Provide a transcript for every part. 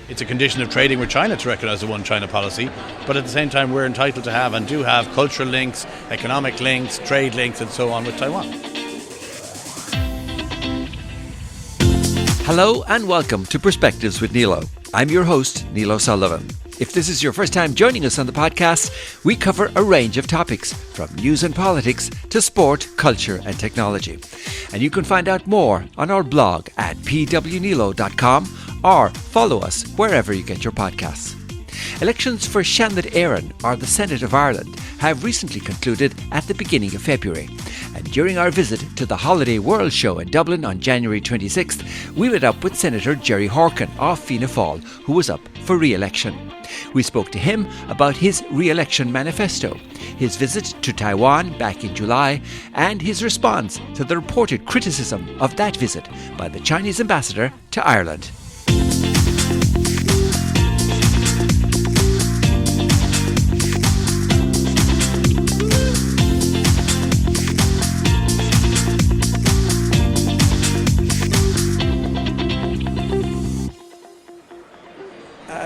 it's a condition of trading with China to recognise the one China policy, but at the same time we're entitled to have and do have cultural links, economic links, trade links and so on with Taiwan. Hello and welcome to Perspectives with Neilo. I'm your host, Neilo Sullivan. If this is your first time joining us on the podcast, we cover a range of topics, from news and politics to sport, culture and technology. And you can find out more on our blog at pwneilo.com or follow us wherever you get your podcasts. Elections for Seanad Éireann, or the Senate of Ireland, have recently concluded at the beginning of February. And during our visit to the Holiday World Show in Dublin on January 26th, we met up with Senator Gerry Horkan of Fianna Fáil, who was up for re-election. We spoke to him about his re-election manifesto, his visit to Taiwan back in July, and his response to the reported criticism of that visit by the Chinese ambassador to Ireland.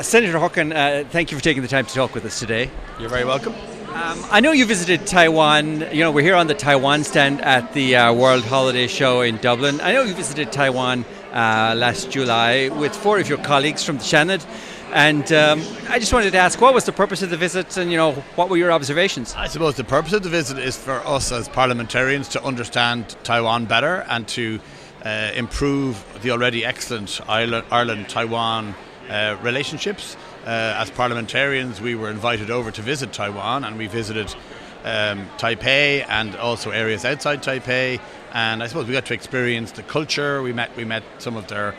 Senator Horkan, thank you for taking the time to talk with us today. You're very welcome. I know you visited Taiwan. You know, we're here on the Taiwan stand at the World Holiday Show in Dublin. I know you visited Taiwan last July with 4 of your colleagues from the Seanad. And I just wanted to ask, what was the purpose of the visit and, what were your observations? I suppose the purpose of the visit is for us as parliamentarians to understand Taiwan better and to improve the already excellent Ireland-Taiwan relationships. As parliamentarians, we were invited over to visit Taiwan, and we visited Taipei and also areas outside Taipei. And I suppose we got to experience the culture. We met some of their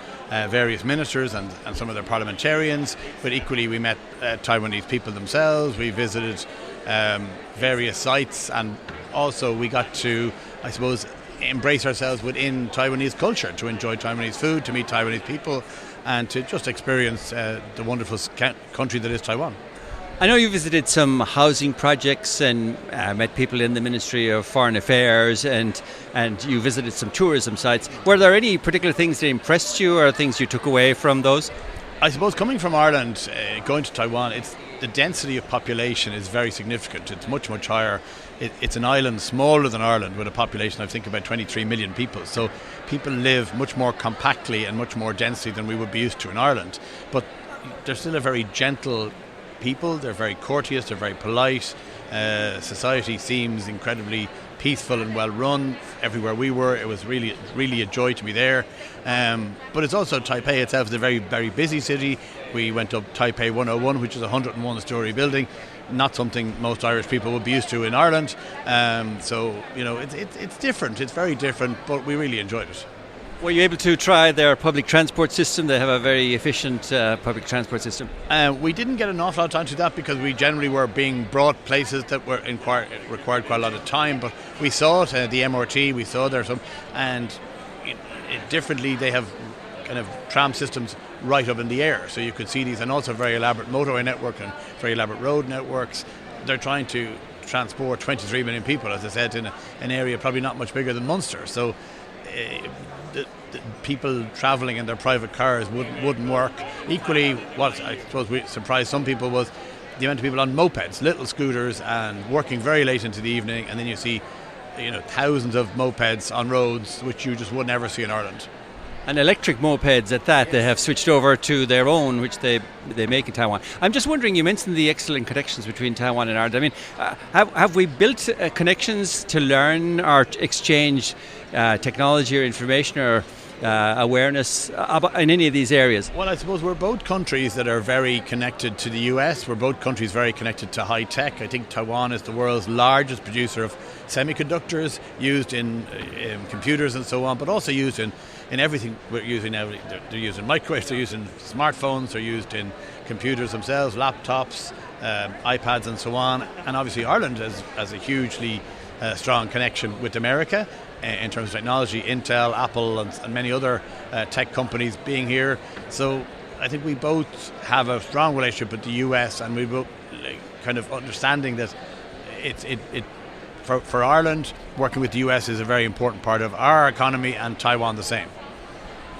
various ministers and some of their parliamentarians, but equally we met Taiwanese people themselves. We visited various sites, and also we got to, I suppose, embrace ourselves within Taiwanese culture, to enjoy Taiwanese food, to meet Taiwanese people, and to just experience the wonderful country that is Taiwan. I know you visited some housing projects and met people in the Ministry of Foreign Affairs, and you visited some tourism sites. Were there any particular things that impressed you or things you took away from those? I suppose coming from Ireland, going to Taiwan, the density of population is very significant. It's much, much higher. It's an island smaller than Ireland with a population, I think, about 23 million people. So people live much more compactly and much more densely than we would be used to in Ireland. But they're still a very gentle people. They're very courteous. They're very polite. Society seems incredibly peaceful and well run. Everywhere we were, it was really a joy to be there. But it's also, Taipei itself is a very, very busy city. We went up Taipei 101, which is a 101-storey building. Not something most Irish people would be used to in Ireland. So it's different. It's very different, but we really enjoyed it. Were you able to try their public transport system? They have a very efficient public transport system. We didn't get an awful lot of time to that because we generally were being brought places that required quite a lot of time. But we saw it, the MRT, we saw there some, and differently they have kind of tram systems right up in the air, so you could see these, and also very elaborate motorway network and very elaborate road networks. They're trying to transport 23 million people, as I said, in an area probably not much bigger than Munster. So the people travelling in their private cars wouldn't work. Equally, what I suppose we surprised some people was the amount of people on mopeds, little scooters, and working very late into the evening, and then you see thousands of mopeds on roads which you just would never see in Ireland. And electric mopeds at that, they have switched over to their own, which they make in Taiwan. I'm just wondering, you mentioned the excellent connections between Taiwan and Ireland. I mean, have we built connections to learn or exchange technology or information or awareness in any of these areas? Well, I suppose we're both countries that are very connected to the US. We're both countries very connected to high tech. I think Taiwan is the world's largest producer of semiconductors, used in computers and so on, but also used in everything we're using now. They're used in microwaves, they're used in smartphones, they're used in computers themselves, laptops, iPads and so on. And obviously Ireland has a hugely strong connection with America in terms of technology, Intel, Apple and many other tech companies being here. So I think we both have a strong relationship with the US, and we both kind of understanding that for Ireland, working with the US is a very important part of our economy, and Taiwan the same.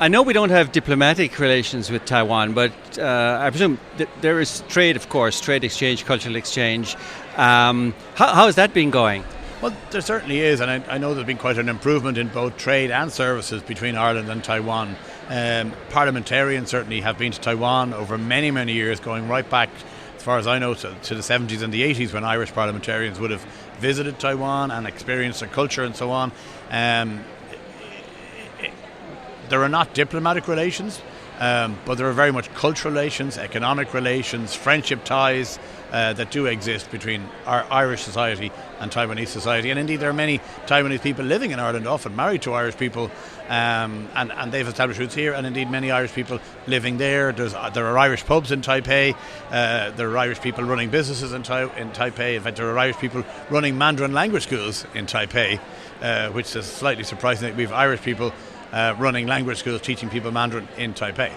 I know we don't have diplomatic relations with Taiwan, but I presume there is trade, of course, trade exchange, cultural exchange. How has that been going? Well, there certainly is, and I know there's been quite an improvement in both trade and services between Ireland and Taiwan. Parliamentarians certainly have been to Taiwan over many, many years, going right back, as far as I know, to the 70s and the 80s, when Irish parliamentarians would have visited Taiwan and experienced their culture and so on. There are not diplomatic relations, but there are very much cultural relations, economic relations, friendship ties that do exist between our Irish society and Taiwanese society. And indeed, there are many Taiwanese people living in Ireland, often married to Irish people, and they've established roots here. And indeed, many Irish people living there. There are Irish pubs in Taipei. There are Irish people running businesses in Taipei. In fact, there are Irish people running Mandarin language schools in Taipei, which is slightly surprising that we have Irish people running language schools teaching people Mandarin in Taipei.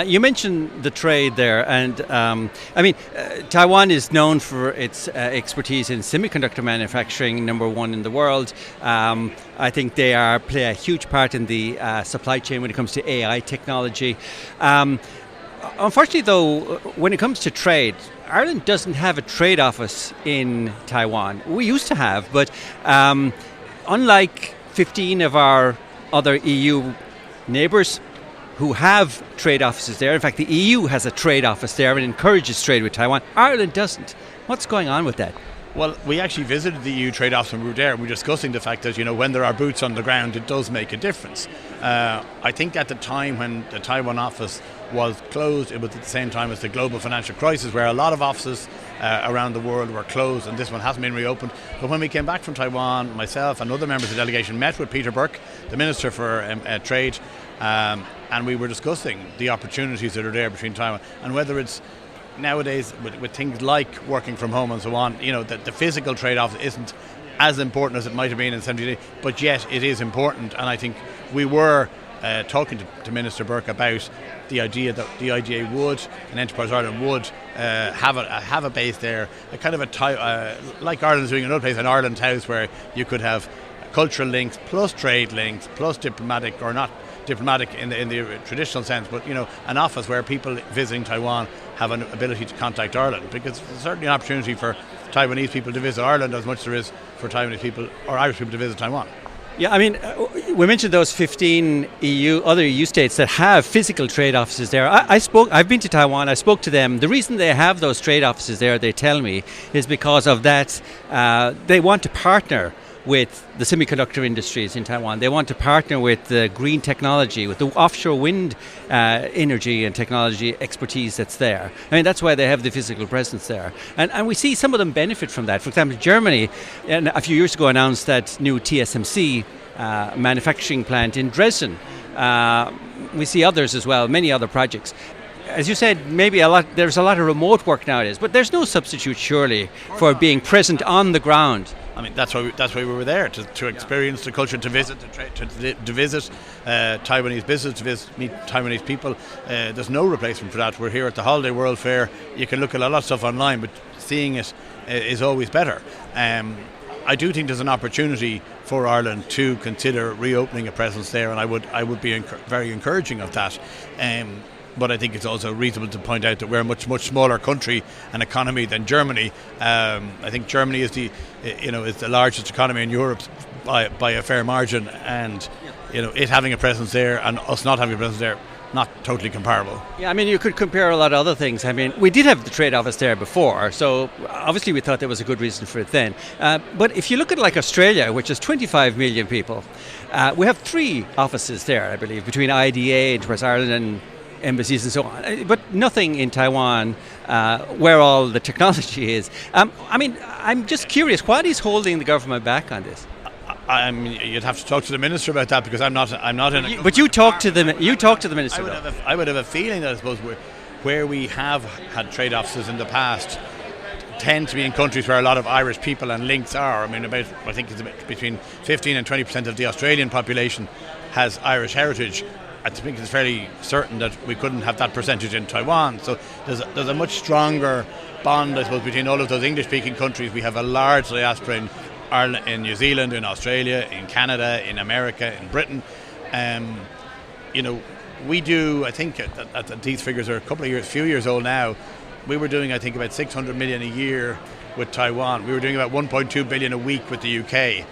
You mentioned the trade there, and Taiwan is known for its expertise in semiconductor manufacturing, number one in the world. I think they play a huge part in the supply chain when it comes to AI technology. Unfortunately, though, when it comes to trade, Ireland doesn't have a trade office in Taiwan. We used to have, but unlike 15 of our other EU neighbours who have trade offices there. In fact, the EU has a trade office there and encourages trade with Taiwan. Ireland doesn't. What's going on with that? Well, we actually visited the EU trade office when we were there, and we were discussing the fact that, when there are boots on the ground, it does make a difference. I think at the time when the Taiwan office was closed, it was at the same time as the global financial crisis, where a lot of offices around the world were closed, and this one hasn't been reopened. But when we came back from Taiwan, myself and other members of the delegation met with Peter Burke, the Minister for Trade, and we were discussing the opportunities that are there between Taiwan, and whether it's nowadays with things like working from home and so on, that the physical trade office isn't as important as it might have been in 70 days, but yet it is important. And I think we were talking to Minister Burke about the idea that the IDA would, and Enterprise Ireland would, have a base there, a kind of like Ireland's doing in other places, an Ireland House, where you could have cultural links plus trade links plus diplomatic, or not diplomatic in the traditional sense, but an office where people visiting Taiwan have an ability to contact Ireland, because there's certainly an opportunity for Taiwanese people to visit Ireland as much as there is for Taiwanese people or Irish people to visit Taiwan. Yeah, we mentioned those 15 other EU states that have physical trade offices there. I've been to Taiwan, I spoke to them. The reason they have those trade offices there, they tell me, is because of that they want to partner with the semiconductor industries in Taiwan. They want to partner with the green technology, with the offshore wind energy and technology expertise that's there. That's why they have the physical presence there. And we see some of them benefit from that. For example, Germany, a few years ago, announced that new TSMC manufacturing plant in Dresden. We see others as well, many other projects. As you said, there's a lot of remote work nowadays, but there's no substitute, surely, for being present on the ground. That's why we were there, to experience the culture, to visit Taiwanese business, to meet Taiwanese people. There's no replacement for that. We're here at the Holiday World Fair. You can look at a lot of stuff online, but seeing it is always better. I do think there's an opportunity for Ireland to consider reopening a presence there, and I would be very encouraging of that. But I think it's also reasonable to point out that we're a much, much smaller country and economy than Germany. I think Germany is the largest economy in Europe by a fair margin, and it having a presence there and us not having a presence there, not totally comparable. Yeah, you could compare a lot of other things. We did have the trade office there before, so obviously we thought there was a good reason for it then. But if you look at like Australia, which is 25 million people, we have 3 offices there, I believe, between IDA, Enterprise Ireland, and embassies and so on, but nothing in Taiwan where all the technology is. I'm just curious, what is holding the government back on this? You'd have to talk to the minister about that, because I'm not in. But you talk to the minister. I would have a feeling that, I suppose, where we have had trade offices in the past tend to be in countries where a lot of Irish people and links are. I think it's between 15 and 20% of the Australian population has Irish heritage. I think it's fairly certain that we couldn't have that percentage in Taiwan. So there's a much stronger bond, I suppose, between all of those English-speaking countries. We have a large diaspora in Ireland, in New Zealand, in Australia, in Canada, in America, in Britain. we do, I think, these figures are few years old now. We were doing, I think, about 600 million a year with Taiwan. We were doing about 1.2 billion a week with the UK.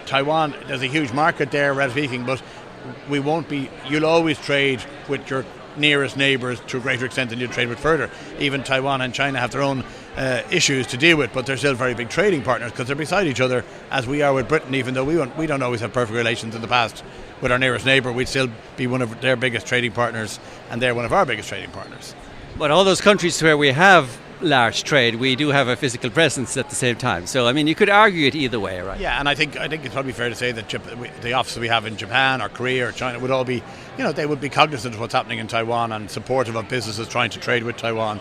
Taiwan, there's a huge market there, relatively speaking, but you'll always trade with your nearest neighbours to a greater extent than you trade with further. Even Taiwan and China have their own issues to deal with, but they're still very big trading partners because they're beside each other, as we are with Britain. Even though we don't always have perfect relations in the past with our nearest neighbour, we'd still be one of their biggest trading partners, and they're one of our biggest trading partners. But all those countries where we have large trade, we do have a physical presence at the same time. So, I mean, you could argue it either way, right? Yeah, and I think it's probably fair to say that the offices we have in Japan or Korea or China would all be, they would be cognizant of what's happening in Taiwan and supportive of businesses trying to trade with Taiwan,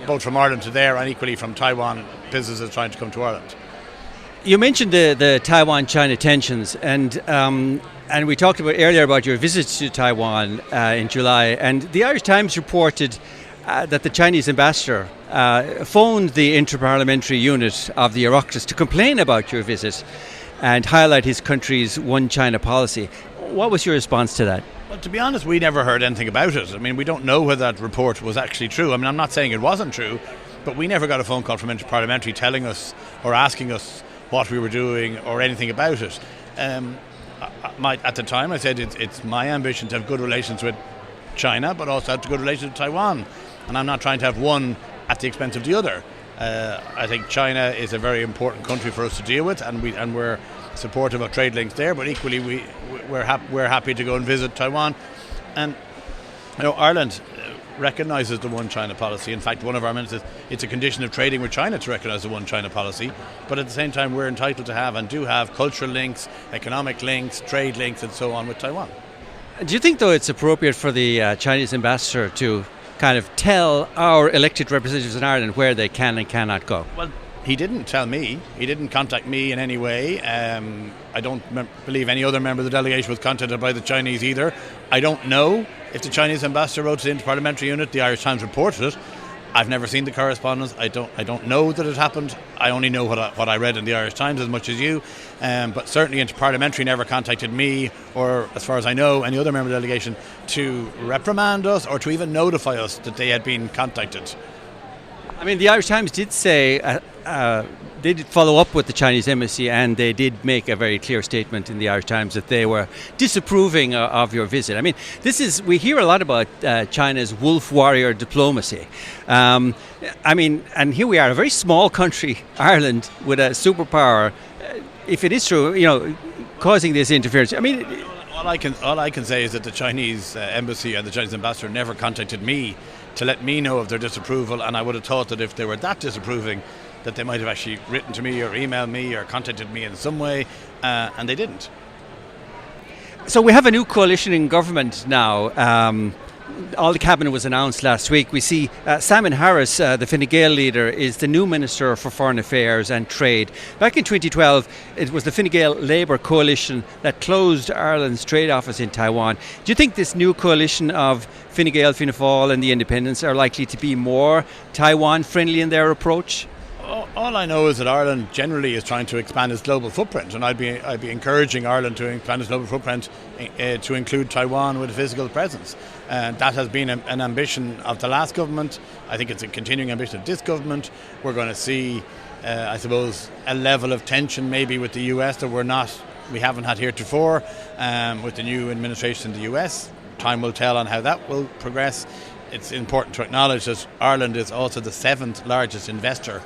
both from Ireland to there and equally from Taiwan businesses trying to come to Ireland. You mentioned the Taiwan-China tensions, and we talked earlier about your visit to Taiwan in July, and the Irish Times reported that the Chinese ambassador phoned the Interparliamentary Unit of the Oireachtas to complain about your visit and highlight his country's one China policy. What was your response to that? Well, to be honest, we never heard anything about it. I mean, we don't know whether that report was actually true. I mean, I'm not saying it wasn't true, but we never got a phone call from Interparliamentary telling us or asking us what we were doing or anything about it. At the time, I said it's my ambition to have good relations with China, but also have good relations with Taiwan. And I'm not trying to have one at the expense of the other. I think China is a very important country for us to deal with, and we're supportive of trade links there. But equally, we're happy to go and visit Taiwan. And Ireland recognises the one China policy. In fact, one of our ministers says it's a condition of trading with China to recognise the one China policy. But at the same time, we're entitled to have and do have cultural links, economic links, trade links, and so on with Taiwan. Do you think, though, it's appropriate for the Chinese ambassador to kind of tell our elected representatives in Ireland where they can and cannot go? Well, he didn't tell me. He didn't contact me in any way. I don't believe any other member of the delegation was contacted by the Chinese either. I don't know if the Chinese ambassador wrote to the Interparliamentary Unit. The Irish Times reported it. I've never seen the correspondence. I don't know that it happened. I only know what I read in the Irish Times as much as you. But certainly Interparliamentary never contacted me or, as far as I know, any other member of the delegation to reprimand us or to even notify us that they had been contacted. I mean, the Irish Times did say they did follow up with the Chinese embassy, and they did make a very clear statement in the Irish Times that they were disapproving of your visit. I mean, we hear a lot about China's wolf warrior diplomacy. I mean, and here we are, a very small country, Ireland, with a superpower. If it is true, causing this interference. I mean, all I can say is that the Chinese embassy and the Chinese ambassador never contacted me to let me know of their disapproval, and I would have thought that if they were that disapproving, that they might have actually written to me or emailed me or contacted me in some way, and they didn't. So we have a new coalition in government now. All the cabinet was announced last week. We see Simon Harris, the Fine Gael leader, is the new Minister for Foreign Affairs and Trade. Back in 2012, it was the Fine Gael Labour coalition that closed Ireland's trade office in Taiwan. Do you think this new coalition of Fine Gael, Fianna Fáil and the Independents are likely to be more Taiwan-friendly in their approach? All I know is that Ireland generally is trying to expand its global footprint, and I'd be encouraging Ireland to expand its global footprint to include Taiwan with a physical presence. And that has been an ambition of the last government. I think it's a continuing ambition of this government. We're going to see, I suppose, a level of tension maybe with the US that we haven't had heretofore with the new administration in the US. Time will tell on how that will progress. It's important to acknowledge that Ireland is also the 7th largest investor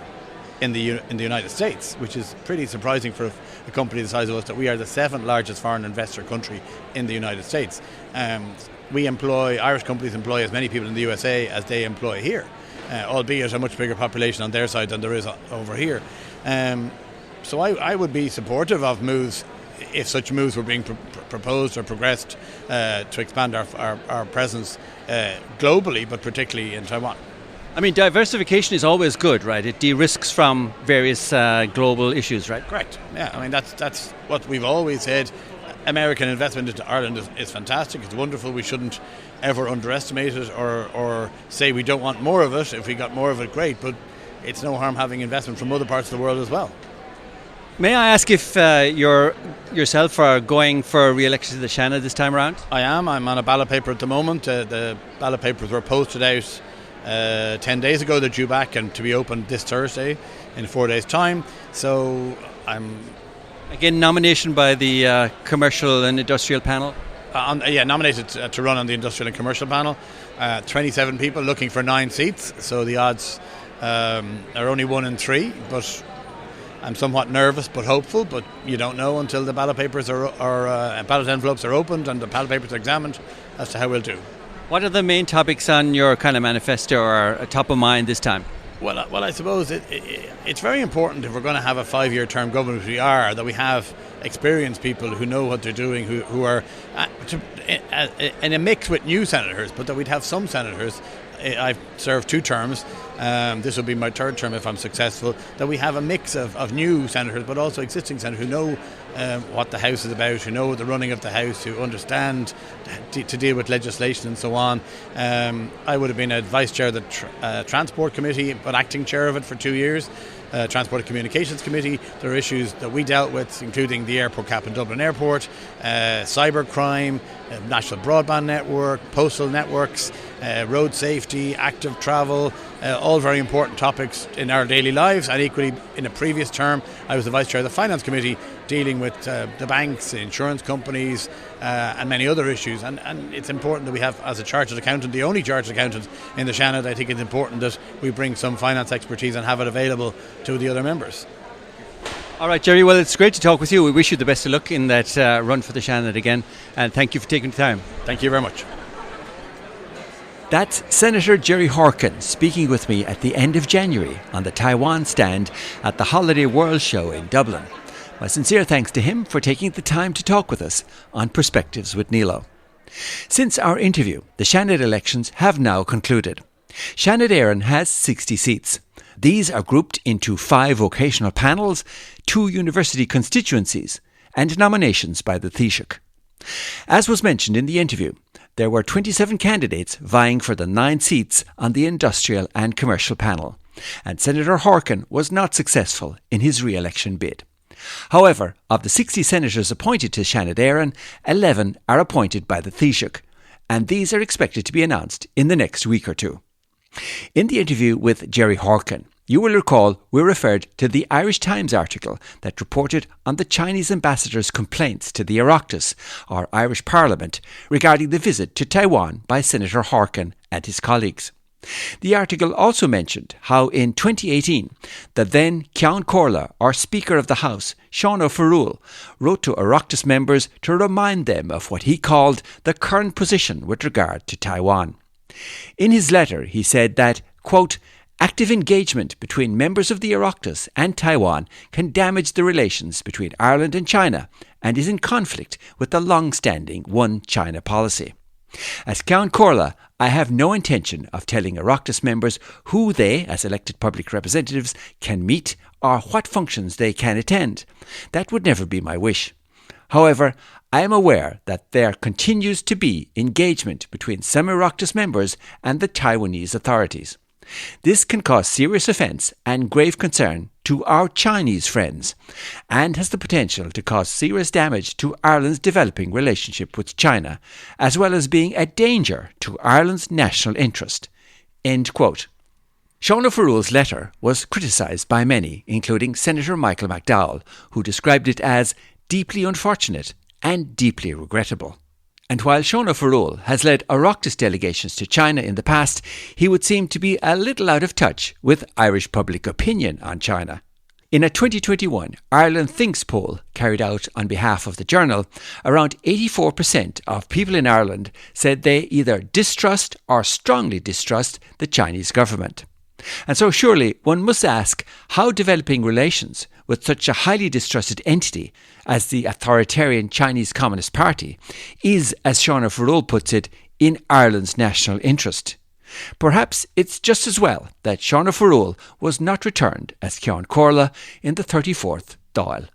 in the United States, which is pretty surprising for a company the size of us, that we are the 7th largest foreign investor country in the United States. Irish companies employ as many people in the USA as they employ here, albeit a much bigger population on their side than there is over here. So I would be supportive of moves, if such moves were being proposed or progressed, to expand our presence globally, but particularly in Taiwan. I mean, diversification is always good, right? It de-risks from various global issues, right? Correct. Yeah, I mean, that's what we've always said. American investment into Ireland is fantastic. It's wonderful. We shouldn't ever underestimate it or say we don't want more of it. If we got more of it, great. But it's no harm having investment from other parts of the world as well. May I ask if you're yourself are going for re-election to the Shannon this time around? I am. I'm on a ballot paper at the moment. The ballot papers were posted out 10 days ago. They're due back and to be opened this Thursday in 4 days' time. So I'm... Again, nomination by the Commercial and Industrial Panel? Nominated to run on the Industrial and Commercial Panel. 27 people looking for 9 seats. So the odds are only 1 in 3, but... I'm somewhat nervous but hopeful, but you don't know until the ballot papers ballot envelopes are opened and the ballot papers are examined as to how we'll do. What are the main topics on your kind of manifesto or top of mind this time? Well, I suppose it's very important if we're going to have a 5-year term government, which we are, that we have experienced people who know what they're doing, who are in a mix with new senators, but that we'd have some senators. I've served 2 terms. This will be my 3rd term if I'm successful. That we have a mix of new senators, but also existing senators who know what the House is about, who know the running of the House, who understand to deal with legislation and so on. I would have been a vice chair of the Transport Committee, but acting chair of it for 2 years. Transport and Communications Committee. There are issues that we dealt with, including the airport cap in Dublin Airport, cybercrime, national broadband network, postal networks, road safety, active travel, all very important topics in our daily lives. And equally, in a previous term, I was the Vice Chair of the Finance Committee, dealing with the banks, the insurance companies, and many other issues. And it's important that we have, as a chartered accountant, the only chartered accountant in the Shannon, I think it's important that we bring some finance expertise and have it available to the other members. All right, Gerry, well, it's great to talk with you. We wish you the best of luck in that run for the Shannon again, and thank you for taking the time. Thank you very much. That's Senator Gerry Horkan speaking with me at the end of January on the Taiwan stand at the Holiday World Show in Dublin. My sincere thanks to him for taking the time to talk with us on Perspectives with Neilo. Since our interview, the Shannon elections have now concluded. Shannon Éireann has 60 seats. These are grouped into 5 vocational panels, 2 university constituencies, and nominations by the Taoiseach. As was mentioned in the interview, there were 27 candidates vying for the 9 seats on the Industrial and Commercial panel, and Senator Horkan was not successful in his re-election bid. However, of the 60 senators appointed to Shannon Éireann, 11 are appointed by the Taoiseach, and these are expected to be announced in the next week or 2. In the interview with Gerry Horkan, you will recall we referred to the Irish Times article that reported on the Chinese ambassador's complaints to the Oireachtas, or Irish Parliament, regarding the visit to Taiwan by Senator Horkan and his colleagues. The article also mentioned how in 2018, the then Ceann Comhairle, or Speaker of the House, Sean O'Farrell, wrote to Oireachtas members to remind them of what he called the current position with regard to Taiwan. In his letter, he said that, quote, active engagement between members of the Oireachtas and Taiwan can damage the relations between Ireland and China and is in conflict with the long-standing One China policy. As Ceann Comhairle, I have no intention of telling Oireachtas members who they, as elected public representatives, can meet or what functions they can attend. That would never be my wish. However, I am aware that there continues to be engagement between some Oireachtas members and the Taiwanese authorities. This can cause serious offence and grave concern to our Chinese friends, and has the potential to cause serious damage to Ireland's developing relationship with China, as well as being a danger to Ireland's national interest. End quote. Sean O'Farrell's letter was criticised by many, including Senator Michael McDowell, who described it as deeply unfortunate and deeply regrettable. And while Sean O'Farrell has led Oireachtas delegations to China in the past, he would seem to be a little out of touch with Irish public opinion on China. In a 2021 Ireland Thinks poll carried out on behalf of the Journal, around 84% of people in Ireland said they either distrust or strongly distrust the Chinese government. And so surely one must ask how developing relations with such a highly distrusted entity as the authoritarian Chinese Communist Party is, as Sean O'Farrell puts it, in Ireland's national interest. Perhaps it's just as well that Sean O'Farrell was not returned as Ceann Comhairle in the 34th Dáil.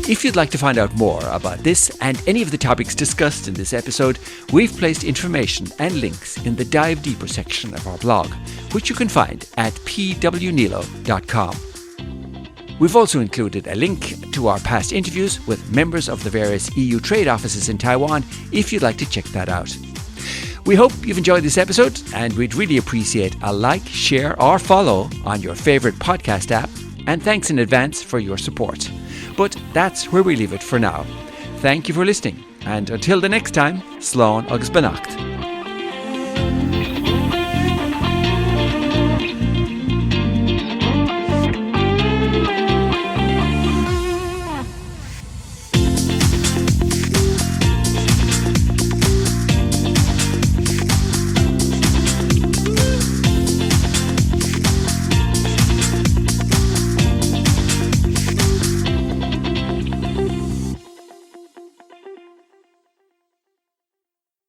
If you'd like to find out more about this and any of the topics discussed in this episode, we've placed information and links in the Dive Deeper section of our blog, which you can find at pwneilo.com. We've also included a link to our past interviews with members of the various EU trade offices in Taiwan if you'd like to check that out. We hope you've enjoyed this episode, and we'd really appreciate a like, share or follow on your favourite podcast app, and thanks in advance for your support. But that's where we leave it for now. Thank you for listening, and until the next time, Slán agus beannacht.